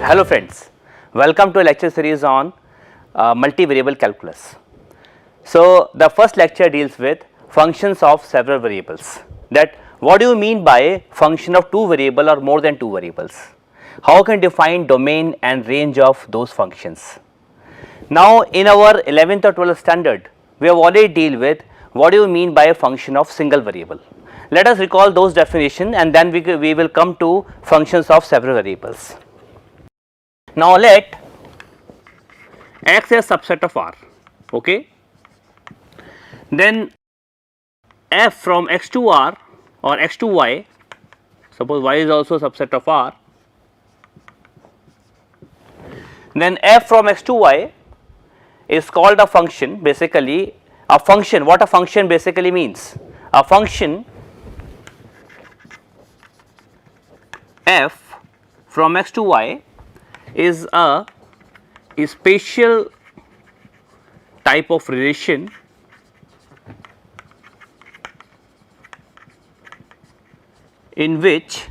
Hello friends, welcome to a lecture series on multivariable calculus. So, the first lecture deals with functions of several variables, that what do you mean by function of two variable or more than two variables, how can you define domain and range of those functions. Now, in our 11th or 12th standard we have already deal with what do you mean by a function of single variable. Let us recall those definition and then we will come to functions of several variables. Now, let x is a subset of R, okay. Then f from x to R or x to y, suppose y is also a subset of R, then f from x to y is called a function. Basically a function, what a function basically means, a function f from x to y is a spatial type of relation in which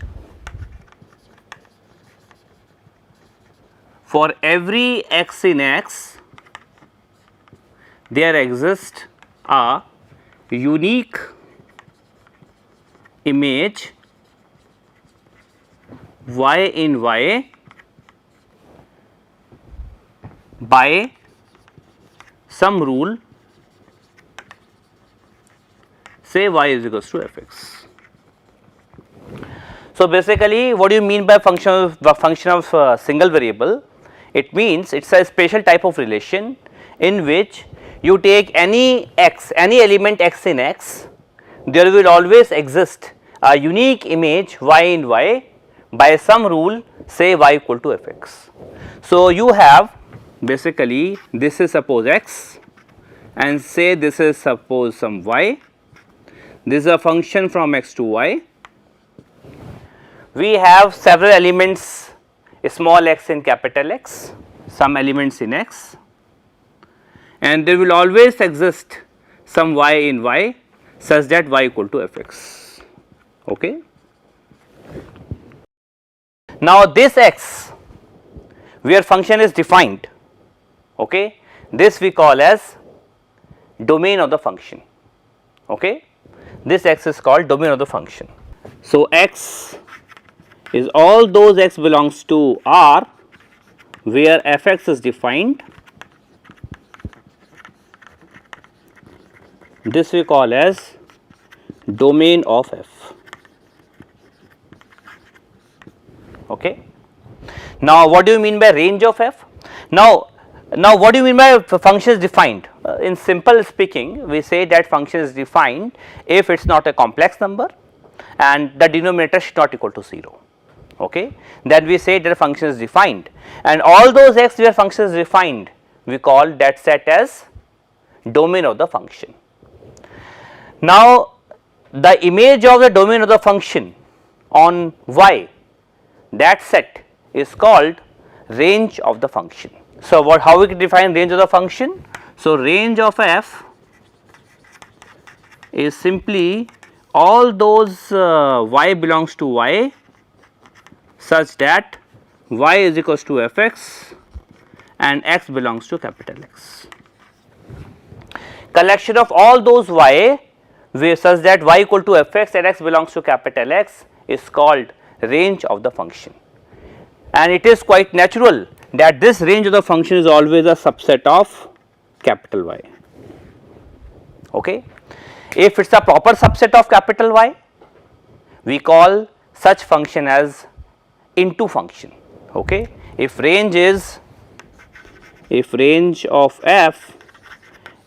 for every x in x there exists a unique image y in y by some rule, say y is equals to f x. So, basically what do you mean by function of single variable? It means it is a special type of relation in which you take any x, any element x in x, there will always exist a unique image y in y by some rule, say y equal to f x. So, you have basically this is suppose x and say this is suppose some y, this is a function from x to y. We have several elements, small x in capital X, some elements in x, and there will always exist some y in y such that y equal to f x, okay. Now, this x where function is defined, okay, this we call as domain of the function, okay, this x is called domain of the function. So, x is all those x belongs to R where f x is defined, this we call as domain of f, okay. Now, what do you mean by range of f? Now what do you mean by function is defined? In simple speaking, we say that function is defined if it is not a complex number and the denominator should not equal to 0, okay. Then we say that a function is defined and all those x where function is defined we call that set as domain of the function. Now, the image of the domain of the function on y, that set is called range of the function. So, how we can define range of the function? So, range of f is simply all those y belongs to y such that y is equals to f x and x belongs to capital X. Collection of all those y such that y equal to f x and x belongs to capital X is called range of the function, and it is quite natural that this range of the function is always a subset of capital Y, okay. If it is a proper subset of capital Y, we call such function as into function, okay. If range of f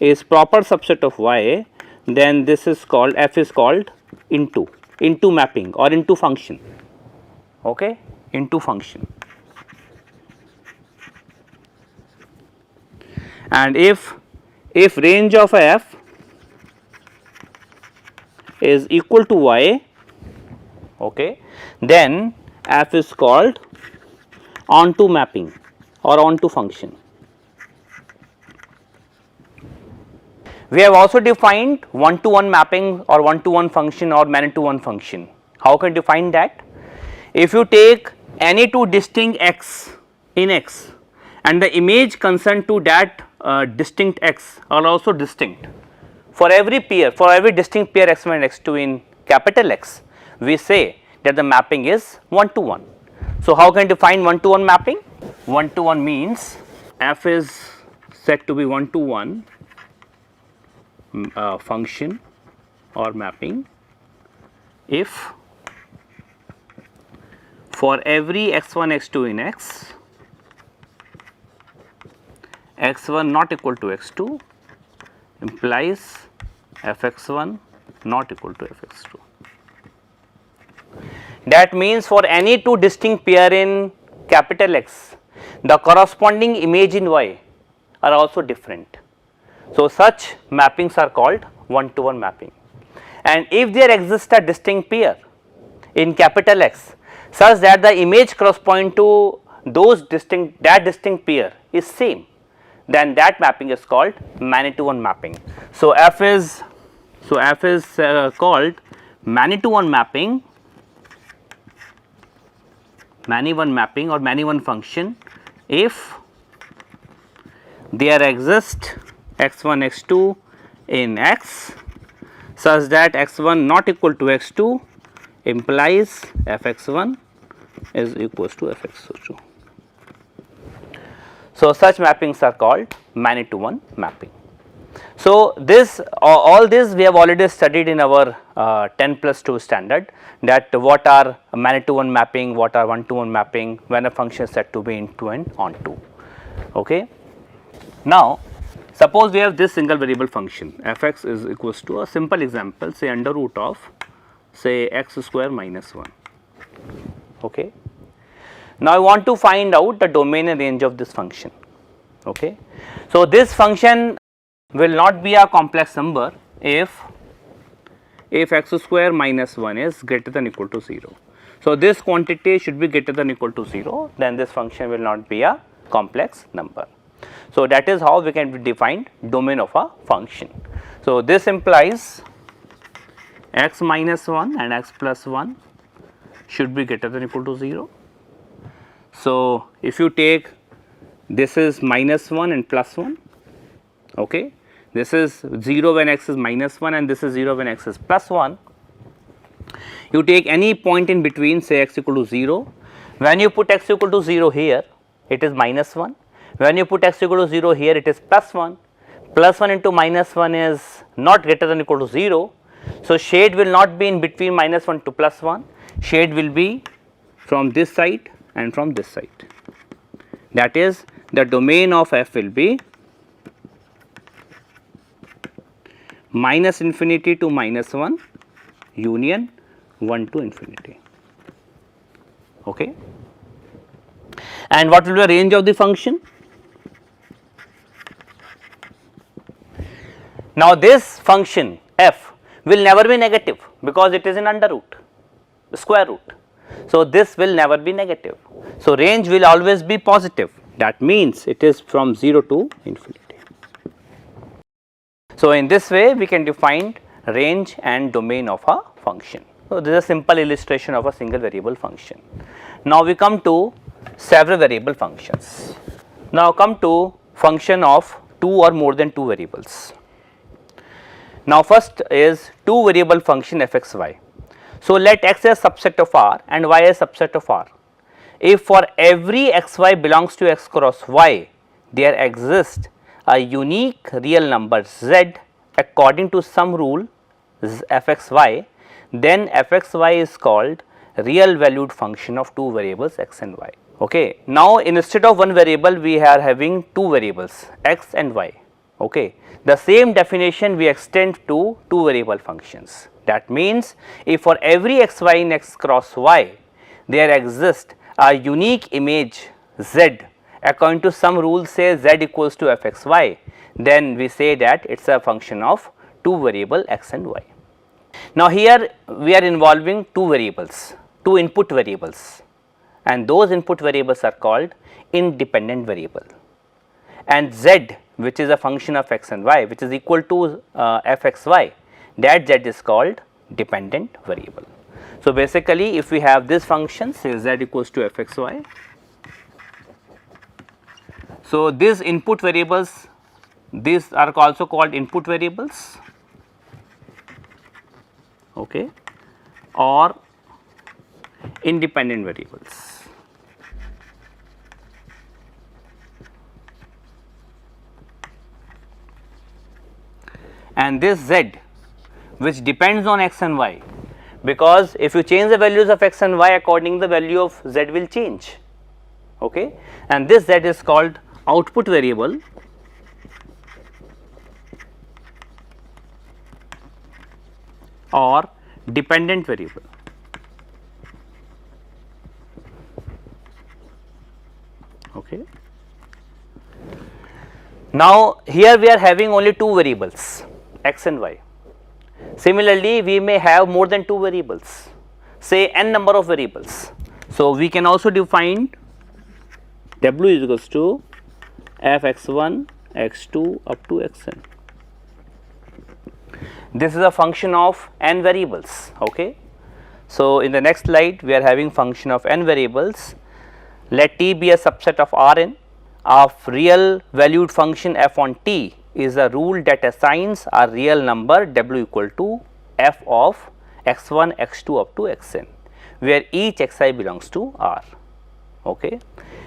is proper subset of y, then this is called, f is called into mapping or into function, okay, into function. And if range of f is equal to y, okay, then f is called onto mapping or onto function. We have also defined one to one mapping or one to one function or many to one function. How can you define that? If you take any two distinct x in x and the image concerned to that distinct x are also distinct. For every pair, for every distinct pair x1 and x2 in capital X, we say that the mapping is 1 to 1. So, how can you define 1 to 1 mapping? 1 to 1 means f is said to be 1 to 1 function or mapping if for every x1 x2 in x, x1 not equal to x2 implies fx1 not equal to fx2. That means for any two distinct pair in capital X, the corresponding image in y are also different. So, such mappings are called 1 to 1 mapping, and if there exists a distinct pair in capital X such that the image corresponding to those distinct pair is same, then that mapping is called many to one mapping. So, f is called many to one mapping, many one mapping or many one function if there exist x1 x2 in x such that x1 not equal to x2 implies fx1 is equals to fx2. So, such mappings are called many to one mapping. So, this all this we have already studied in our 10+2 standard, that what are many to one mapping, what are 1 to 1 mapping when a function is said to be into and onto. Okay. Now, suppose we have this single variable function fx is equals to a simple example, say under root of say x square minus 1. Okay. Now, I want to find out the domain and range of this function. Okay. So, this function will not be a complex number if x square minus 1 is greater than equal to 0. So, this quantity should be greater than equal to 0, then this function will not be a complex number. So, that is how we can define domain of a function. So, this implies x minus 1 and x plus 1 should be greater than equal to 0. So, if you take this is minus 1 and plus 1, okay. This is 0 when x is minus 1 and this is 0 when x is plus 1. You take any point in between, say x equal to 0. When you put x equal to 0 here, it is minus 1. When you put x equal to 0 here, it is plus 1. Plus 1 into minus 1 is not greater than equal to 0. So, shade will not be in between minus 1 to plus 1. Shade will be from this side and from this side. That is, the domain of f will be minus infinity to minus 1 union 1 to infinity. Okay. And what will be the range of the function? Now, this function f will never be negative because it is in under root, square root. So, this will never be negative. So, range will always be positive, that means it is from 0 to infinity. So, in this way we can define range and domain of a function. So, this is a simple illustration of a single variable function. Now, we come to several variable functions. Now, come to function of 2 or more than 2 variables. Now, first is 2 variable function fxy. So, let x as subset of R and y as subset of R. If for every xy belongs to x cross y, there exists a unique real number z according to some rule fxy, then fxy is called real valued function of 2 variables x and y. Okay. Now, instead of one variable we are having 2 variables x and y. Okay. The same definition we extend to 2 variable functions. That means, if for every xy in x cross y there exists a unique image z according to some rule, say z equals to fxy, then we say that it is a function of 2 variable x and y. Now, here we are involving 2 variables, 2 input variables, and those input variables are called independent variable, and z, which is a function of x and y, which is equal to fxy, that z is called dependent variable. So, basically if we have this function, say z equals to fxy, So, these input variables, these are also called input variables, okay, or independent variables. And this z which depends on x and y, because if you change the values of x and y according the value of z will change, okay, and this z is called output variable or dependent variable. Okay. Now, here we are having only two variables x and y. Similarly, we may have more than two variables, say n number of variables. So, we can also define w is equals to f x1 x2 up to xn. This is a function of n variables. Okay. So, in the next slide we are having function of n variables. Let t be a subset of Rn of real valued function f on t is a rule that assigns a real number w equal to f of x1 x2 up to xn, where each xi belongs to R. Okay.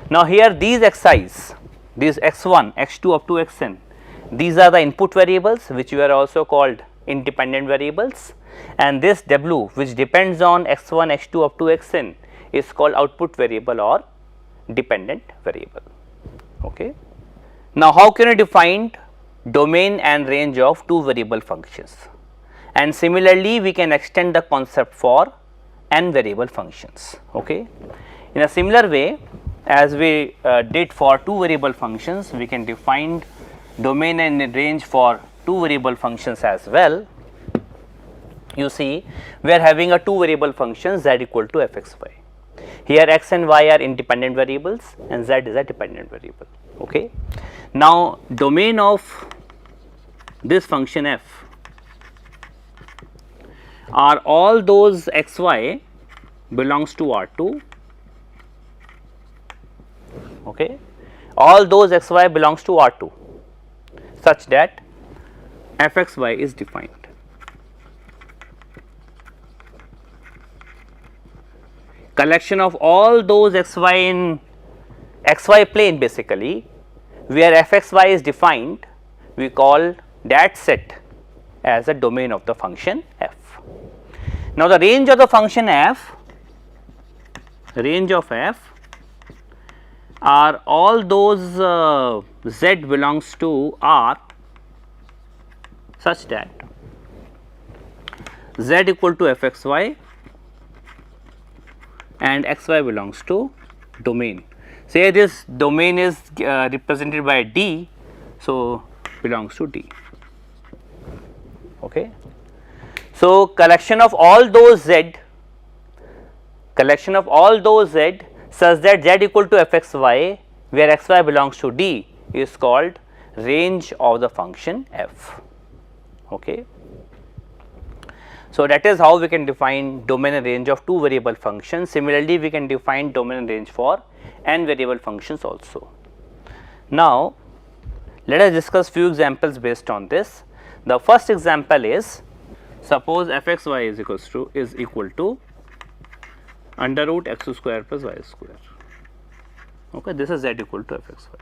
Now, here these xi's, these x1 x2 up to xn, these are the input variables which were also called independent variables, and this w which depends on x1 x2 up to xn is called output variable or dependent variable. Okay. Now, how can you define domain and range of two variable functions, and similarly we can extend the concept for n variable functions. Okay. In a similar way as we did for two variable functions, we can define domain and range for two variable functions as well. You see, we are having a two variable function z equal to f x y. Here x and y are independent variables and z is a dependent variable. Okay. Now, domain of this function f are all those x y belongs to R2. Okay. All those x y belongs to R2 such that f x y is defined. Collection of all those x y in x y plane basically, where f x y is defined, we call that set as a domain of the function f. Now, the range of the function f, range of f are all those z belongs to R such that z equal to f x y and x y belongs to domain. Say this domain is represented by D, so belongs to D. Okay. So, collection of all those z, such that z equal to f x y, where x y belongs to D, is called range of the function f. Okay. So, that is how we can define domain and range of two variable functions. Similarly, we can define domain and range for n variable functions also. Now, let us discuss few examples based on this. The first example is, suppose f x y is equal to under root x square plus y square. Okay, this is z equal to f x y.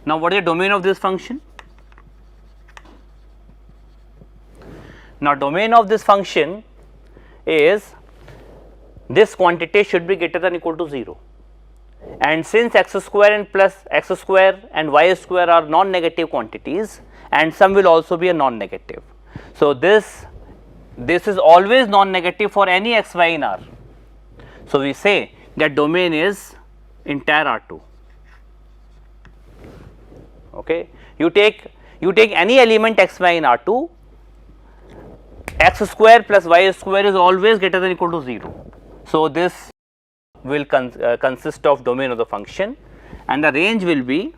Now, what is the domain of this function? Now, domain of this function is this quantity should be greater than or equal to 0, and since x square and plus x square and y square are non-negative quantities and some will also be a non-negative. So, this is always non-negative for any x y in R. So, we say that domain is entire R2. Okay. You take any element x y in R2, x square plus y square is always greater than or equal to 0. So, this will consist of domain of the function, and the range will be,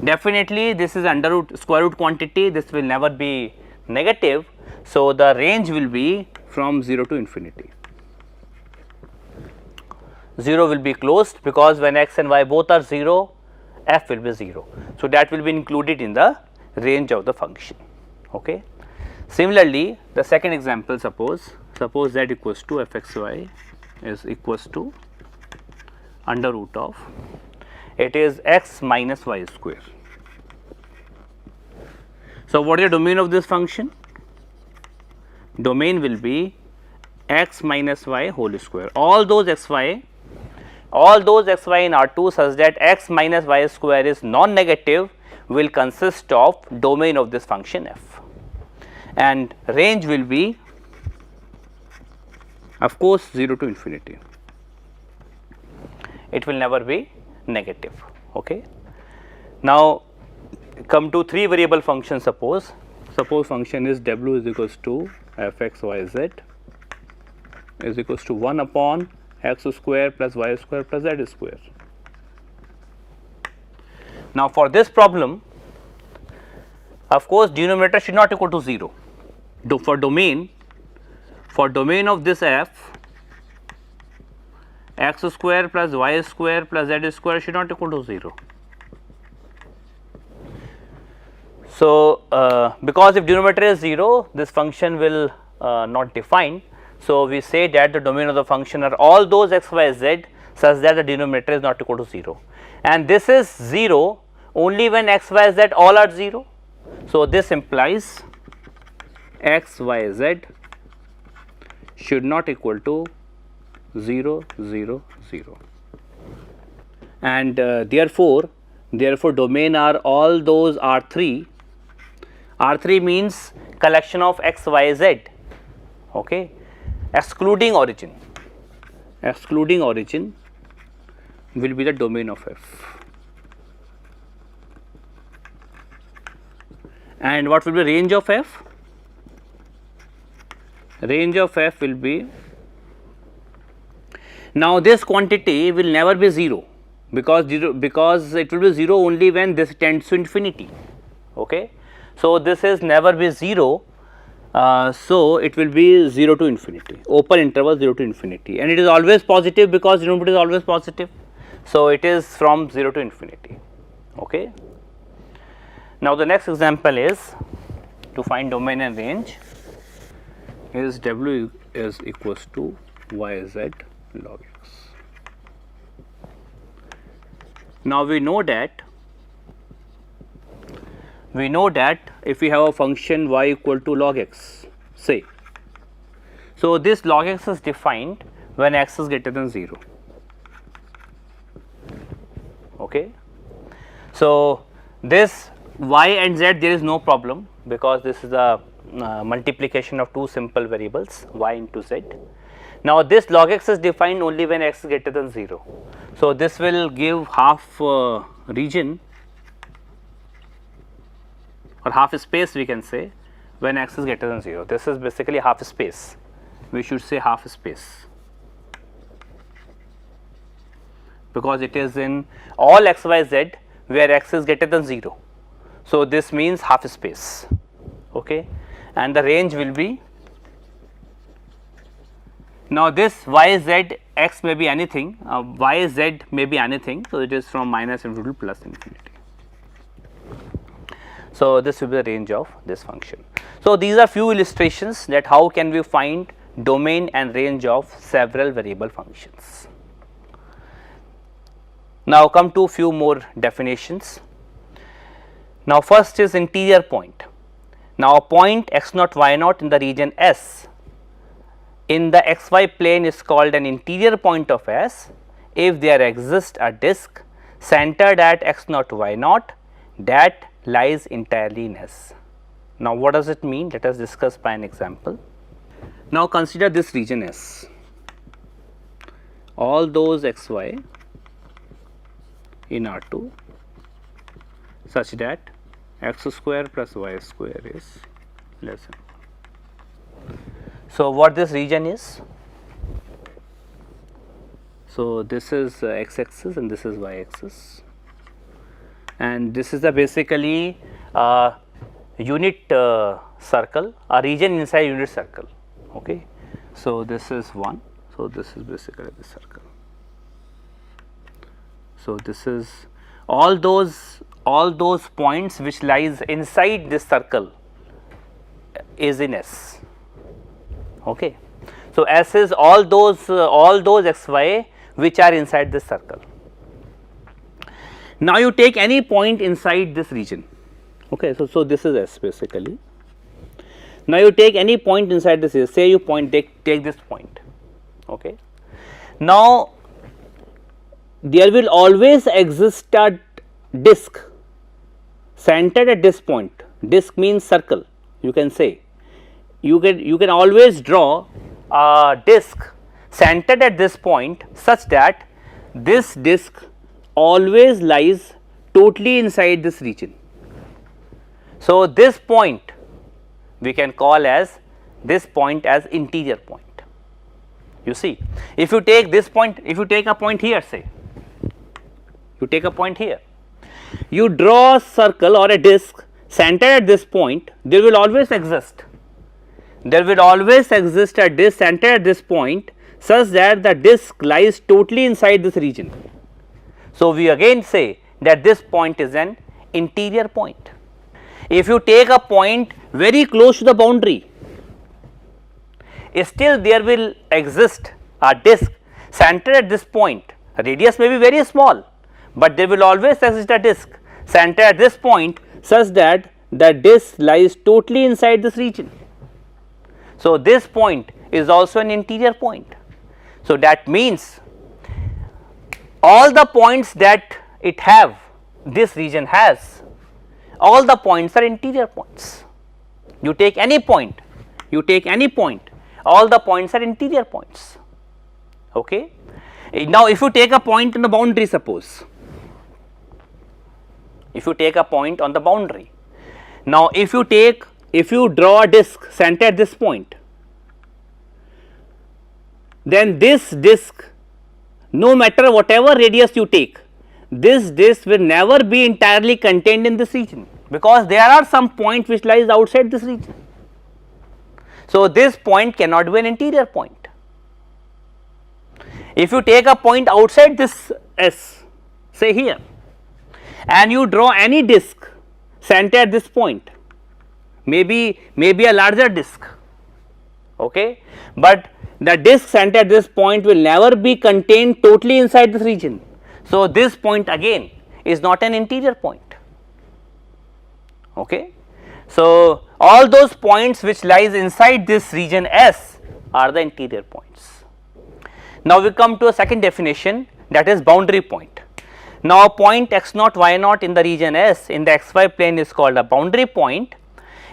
definitely this is under root square root quantity, this will never be negative. So, the range will be from 0 to infinity. 0 will be closed, because when x and y both are 0, f will be 0. So, that will be included in the range of the function. Okay. Similarly, the second example, suppose z equals to f x y is equals to under root of, it is x minus y square. So, what is the domain of this function? Domain will be x minus y whole square. All those x y in R2 such that x minus y square is non-negative will consist of domain of this function f, and range will be of course 0 to infinity. It will never be negative. Okay. Now, come to 3 variable function. Suppose function is w is equals to f x y z is equals to 1 upon x square plus y square plus z square. Now, for this problem, of course, denominator should not equal to 0. For domain of this f, x square plus y square plus z square should not equal to 0. So, because if denominator is 0, this function will not define. So, we say that the domain of the function are all those x, y, z such that the denominator is not equal to 0, and this is 0 only when x, y, z all are 0. So, this implies x, y, z should not equal to 0, 0, 0, and therefore domain are all those R3. R3 means collection of x, y, z, okay, excluding origin will be the domain of f. And what will be range of f? Range of f will be, now this quantity will never be 0, because it will be 0 only when this tends to infinity. Okay. So, this is never be 0, so it will be 0 to infinity, open interval 0 to infinity, and it is always positive because denominator is always positive. So, it is from 0 to infinity. Okay. Now, the next example is to find domain and range is w is equals to y z log x. Now, we know that if we have a function y equal to log x, say, so this log x is defined when x is greater than 0. Okay. So, this y and z there is no problem, because this is a multiplication of two simple variables y into z. Now, this log x is defined only when x is greater than 0. So, this will give half region or half space, we can say, when x is greater than 0. This is basically half space, we should say half space, because it is in all x, y, z where x is greater than 0. So, this means half space. Okay. And the range will be, now this y, z, x may be anything, y, z may be anything. So, it is from minus infinity to plus infinity. So, this will be the range of this function. So, these are few illustrations that how can we find domain and range of several variable functions. Now, come to few more definitions. Now, first is interior point. Now, a point x naught y naught in the region S in the xy plane is called an interior point of S if there exists a disk centered at x naught y naught that lies entirely in S. Now, what does it mean? Let us discuss by an example. Now, consider this region S, all those x y in R2 such that x square plus y square is less than. So, what this region is? So, this is x axis and this is y axis, and this is a basically unit circle, a region inside unit circle. Okay. So, this is 1. So, this is basically the circle. So, this is all those points which lies inside this circle is in S. Okay. So, S is all those xy which are inside this circle. Now, you take any point inside this region. Okay. So, this is S basically. Now, you take any point inside this, say you take this point. Okay. Now, there will always exist a disk centered at this point. Disk means circle, you can say. You can always draw a disk centered at this point such that this disk always lies totally inside this region. So, this point we can call as this point as interior point. You see, if you take this point, if you take a point here, say you take a point here, you draw a circle or a disk centered at this point, there will always exist a disk centered at this point such that the disk lies totally inside this region. So, we again say that this point is an interior point. If you take a point very close to the boundary, still there will exist a disk centered at this point. Radius may be very small, but there will always exist a disk centered at this point such that the disk lies totally inside this region. So, this point is also an interior point. So, that means all the points that this region has, all the points are interior points. You take any point, all the points are interior points. Okay. Now, if you take a point on the boundary, suppose, if you take a point on the boundary, now if you draw a disk centered at this point, then this disk, no matter whatever radius you take, this disk will never be entirely contained in this region, because there are some points which lies outside this region. So, this point cannot be an interior point. If you take a point outside this S, say here, and you draw any disk centered at this point, maybe a larger disk, okay, but the disk centered at this point will never be contained totally inside this region. So, this point again is not an interior point. Okay. So, all those points which lies inside this region S are the interior points. Now, we come to a second definition, that is boundary point. Now, a point x naught y naught in the region S in the xy plane is called a boundary point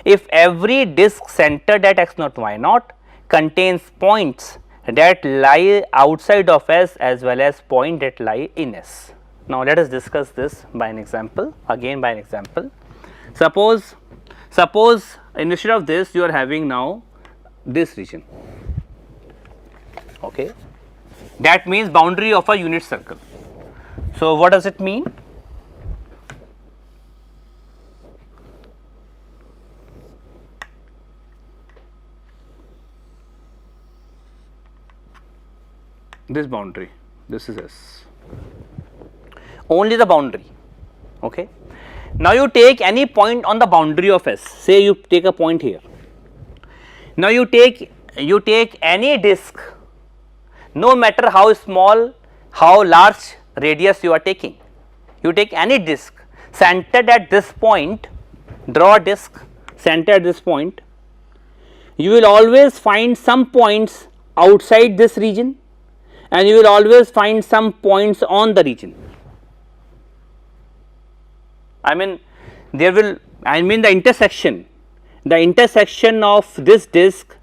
if every disk centered at x naught y naught contains points that lie outside of S as well as point that lie in S. Now, let us discuss this by an example, again by an example. Suppose instead of this you are having now this region, okay. That means boundary of a unit circle. So, what does it mean? This boundary, this is S, only the boundary. Okay. Now, you take any point on the boundary of S, say you take a point here. Now, you take any disk, no matter how small, how large radius you are taking, you take any disk centered at this point, draw a disk centered at this point, you will always find some points outside this region and you will always find some points on the region. The intersection of this disk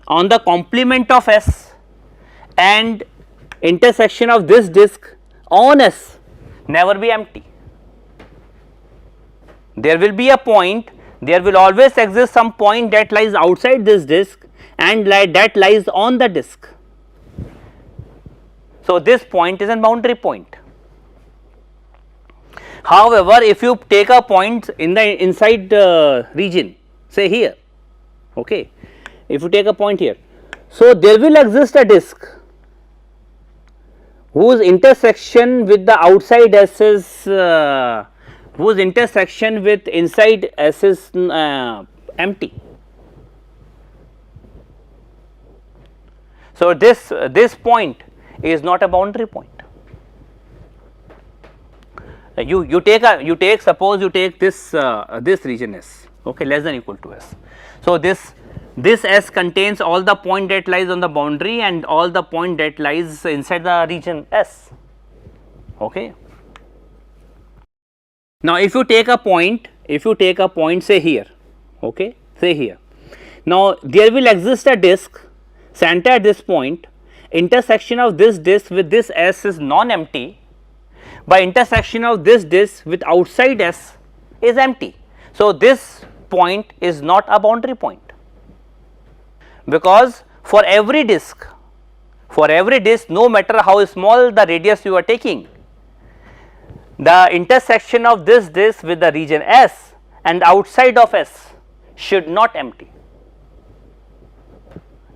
on the complement of S and intersection of this disk on S never be empty. There will be a point, there will always exist some point that lies outside this disk and that lies on the disk. So, this point is a boundary point. However, if you take a point in the inside region, say here, okay, if you take a point here, so there will exist a disk whose intersection with the outside S is whose intersection with inside S is empty. So, this point is not a boundary point. You take suppose you take this this region S, okay, less than equal to S. So, this S contains all the point that lies on the boundary and all the point that lies inside the region S, okay. Now, if you take a point say here, okay, say here. Now, there will exist a disk center at this point, intersection of this disk with this S is non-empty, by intersection of this disk with outside S is empty. So, this point is not a boundary point, because for every disk no matter how small the radius you are taking, the intersection of this disk with the region S and outside of S should not empty.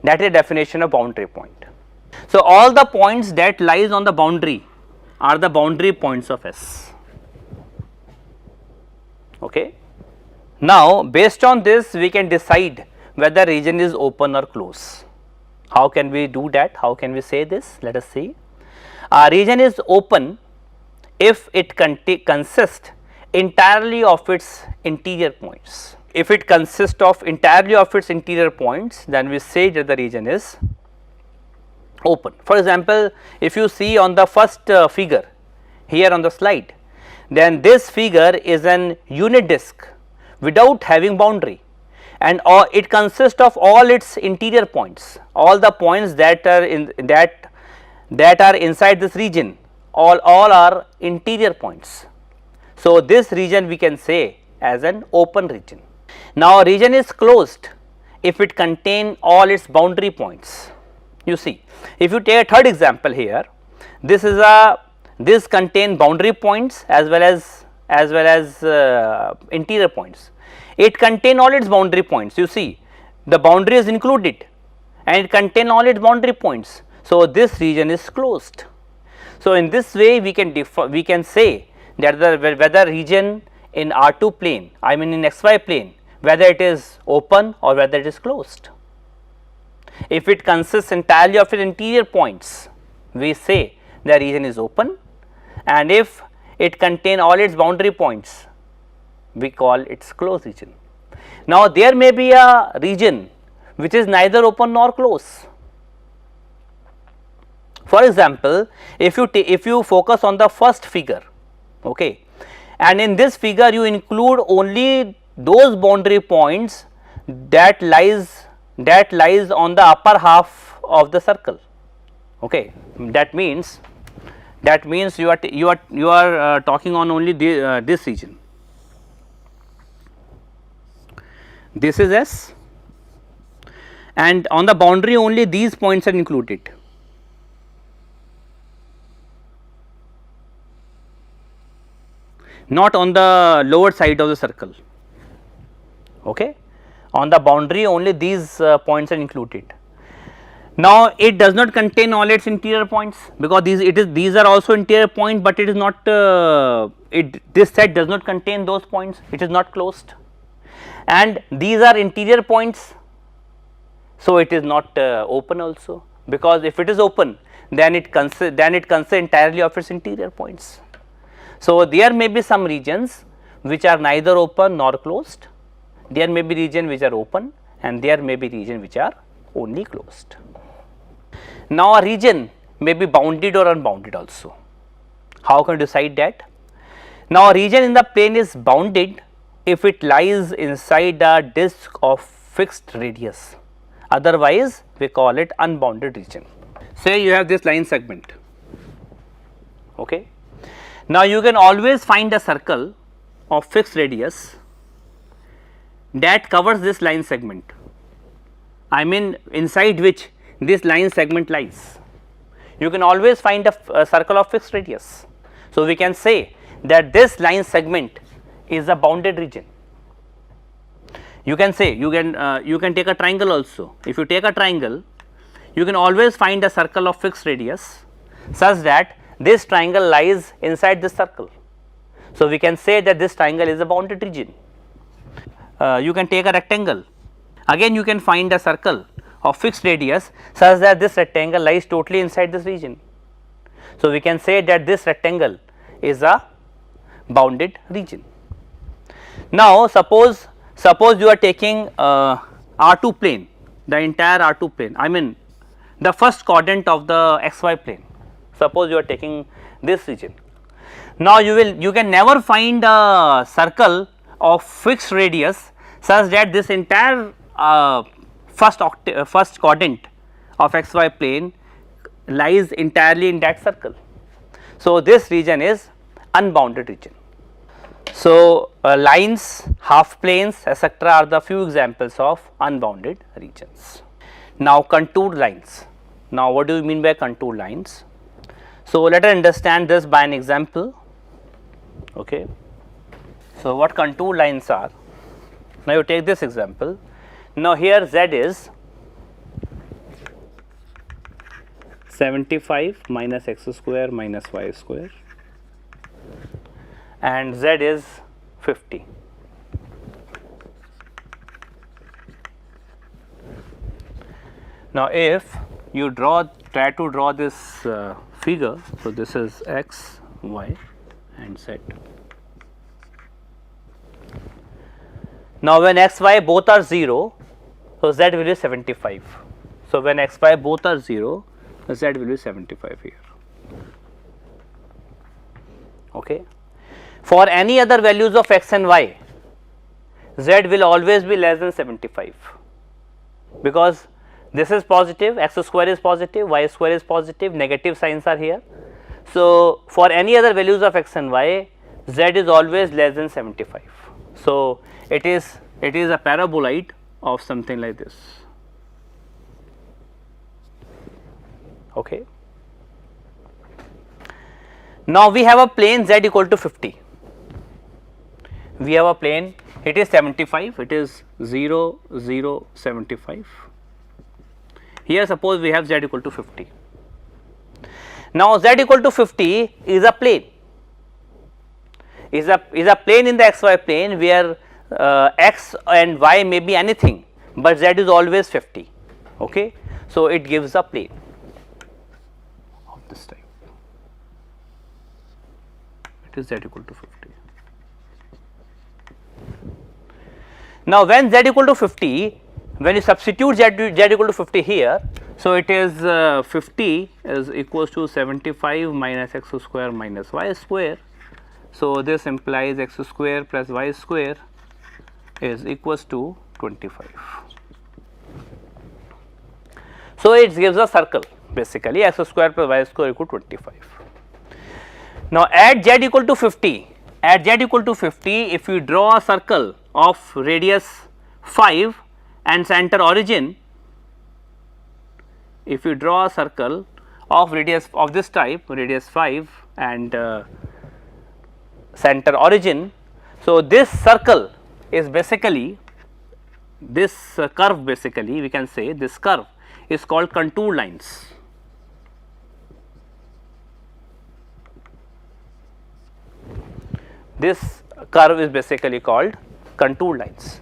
That is the definition of boundary point. So, all the points that lies on the boundary are the boundary points of S, okay. Now, based on this we can decide whether region is open or closed. How can we do that? How can we say this? Let us see. A region is open if it consists entirely of its interior points. If it consists of entirely of its interior points, then we say that the region is open. For example, if you see on the first figure here on the slide, then this figure is an unit disk without having boundary, and it consists of all its interior points, all the points that are in that are inside this region, all are interior points. So, this region we can say as an open region. Now, region is closed if it contain all its boundary points. You see, if you take a third example here, this contain boundary points as well as interior points. It contain all its boundary points. You see, the boundary is included and it contain all its boundary points. So, this region is closed. So, in this way we can say that whether region in R2 plane, I mean in xy plane, whether it is open or whether it is closed. If it consists entirely of its interior points, we say the region is open, and if it contain all its boundary points, we call its closed region. Now, there may be a region which is neither open nor closed. For example, if you focus on the first figure, okay, and in this figure you include only those boundary points that lies on the upper half of the circle, okay. That means you are talking on only this region. This is S, and on the boundary only these points are included. Not on the lower side of the circle, okay. On the boundary only these points are included. Now, it does not contain all its interior points, because these are also interior points, but it is not this set does not contain those points, it is not closed, and these are interior points. So, it is not open also, because if it is open, then it consists entirely of its interior points. So, there may be some regions which are neither open nor closed, there may be regions which are open, and there may be regions which are only closed. Now, a region may be bounded or unbounded also. How can you decide that? Now, a region in the plane is bounded if it lies inside a disk of fixed radius, otherwise we call it unbounded region. Say you have this line segment, okay. Now, you can always find a circle of fixed radius that covers this line segment, I mean inside which this line segment lies. You can always find a circle of fixed radius. So, we can say that this line segment is a bounded region. You can say you can take a triangle also. If you take a triangle, you can always find a circle of fixed radius such that this triangle lies inside this circle. So, we can say that this triangle is a bounded region. You can take a rectangle, again you can find a circle of fixed radius such that this rectangle lies totally inside this region. So, we can say that this rectangle is a bounded region. Now, suppose you are taking R2 plane, the entire R2 plane, I mean the first quadrant of the xy plane. Suppose you are taking this region. Now, you can never find a circle of fixed radius such that this entire first quadrant of xy plane lies entirely in that circle. So, this region is unbounded region. So, lines, half planes, etc. are the few examples of unbounded regions. Now, contoured lines. Now, what do you mean by contoured lines? So, let us understand this by an example. Okay. So, what contour lines are? Now, you take this example. Now, here z is 75 minus x square minus y square and z is 50. Now, if you try to draw this figure, so this is x, y and z. Now, when x, y both are 0, so z will be 75. So, when x, y both are 0, z will be 75 here. Okay. For any other values of x and y, z will always be less than 75, because this is positive, x square is positive, y square is positive, negative signs are here. So, for any other values of x and y, z is always less than 75. So, it is a paraboloid of something like this. Okay. Now, we have a plane z equal to 50. We have a plane, it is 75, it is 0, 0, 75. Here suppose we have z equal to 50. Now, z equal to 50 is a plane, is a plane in the xy plane where x and y may be anything, but z is always 50. Okay. So, it gives a plane of this type, it is z equal to 50. Now, when z equal to 50, when you substitute z equal to 50 here, so it is 50 is equals to 75 minus x square minus y square. So, this implies x square plus y square is equals to 25. So, it gives a circle basically x square plus y square equal to 25. Now, at z equal to 50, if you draw a circle of radius 5 and center origin, if you draw a circle of radius of this type, radius 5 and center origin. So, this circle is basically this curve, basically we can say this curve is called contour lines. This curve is basically called contour lines.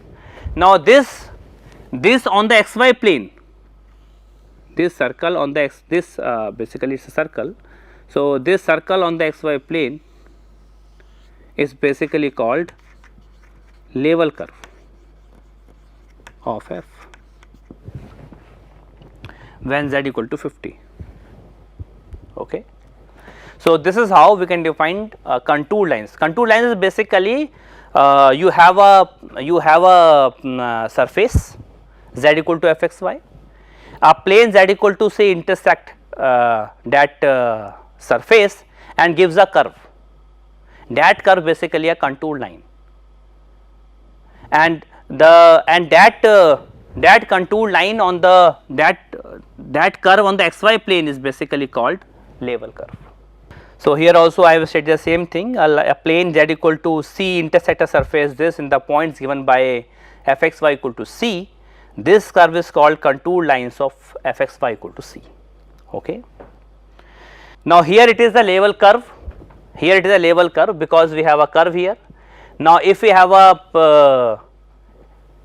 Now, this on the xy plane, this circle on the basically is a circle. So, this circle on the xy plane is basically called level curve of f when z equal to 50. Okay. So, this is how we can define contour lines. Contour lines is basically you have a surface z equal to f x y, a plane z equal to say intersect that surface and gives a curve. That curve basically a contour line, and that contour line on the that curve on the xy plane is basically called level curve. So, here also I have said the same thing, a plane z equal to c intersect a surface this in the points given by f x y equal to c. This curve is called contour lines of f x y equal to c. Okay. Now, here it is the level curve, here it is a level curve because we have a curve here. Now, if we have a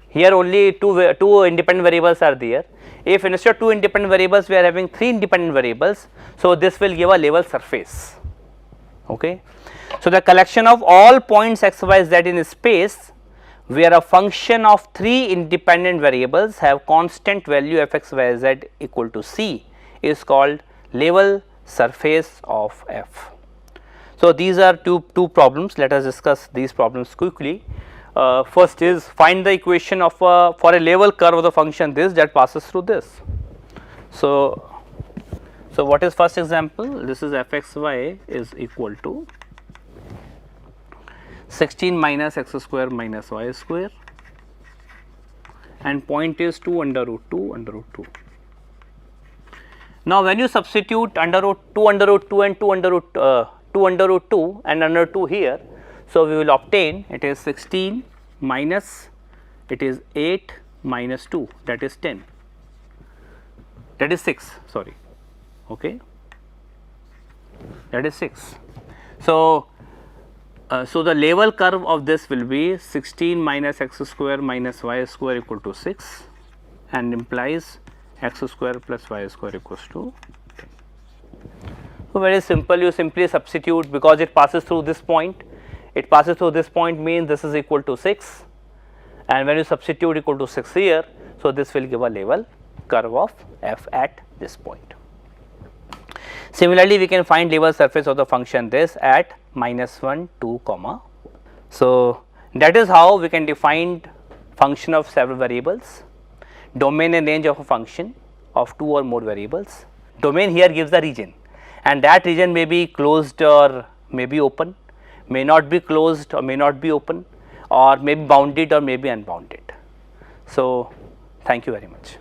here only two independent variables are there. If instead of 2 independent variables we are having 3 independent variables, so this will give a level surface. Okay. So, the collection of all points x, y, z in space where a function of 3 independent variables have constant value f x, y, z equal to c is called level surface of f. So, these are two problems. Let us discuss these problems quickly. First is find the equation of for a level curve of the function this that passes through this. So, what is first example? This is f x y is equal to 16 minus x square minus y square, and point is 2 under root 2 under root 2. Now, when you substitute under root 2 under root 2 and 2 under root 2 under root 2 and under 2 here, so we will obtain it is 16 minus it is 8 minus 2, that is 10, that is 6, sorry, okay, that is 6. So, so the level curve of this will be 16 minus x square minus y square equal to 6 and implies x square plus y square equals to 10. So, very simple, you simply substitute because it passes through this point. It passes through this point means this is equal to 6, and when you substitute equal to 6 here, so this will give a level curve of f at this point. Similarly, we can find level surface of the function this at -1, 2, comma. So, that is how we can define function of several variables, domain and range of a function of 2 or more variables. Domain here gives the region, and that region may be closed or may be open, may not be closed or may not be open, or may be bounded or may be unbounded. So, thank you very much.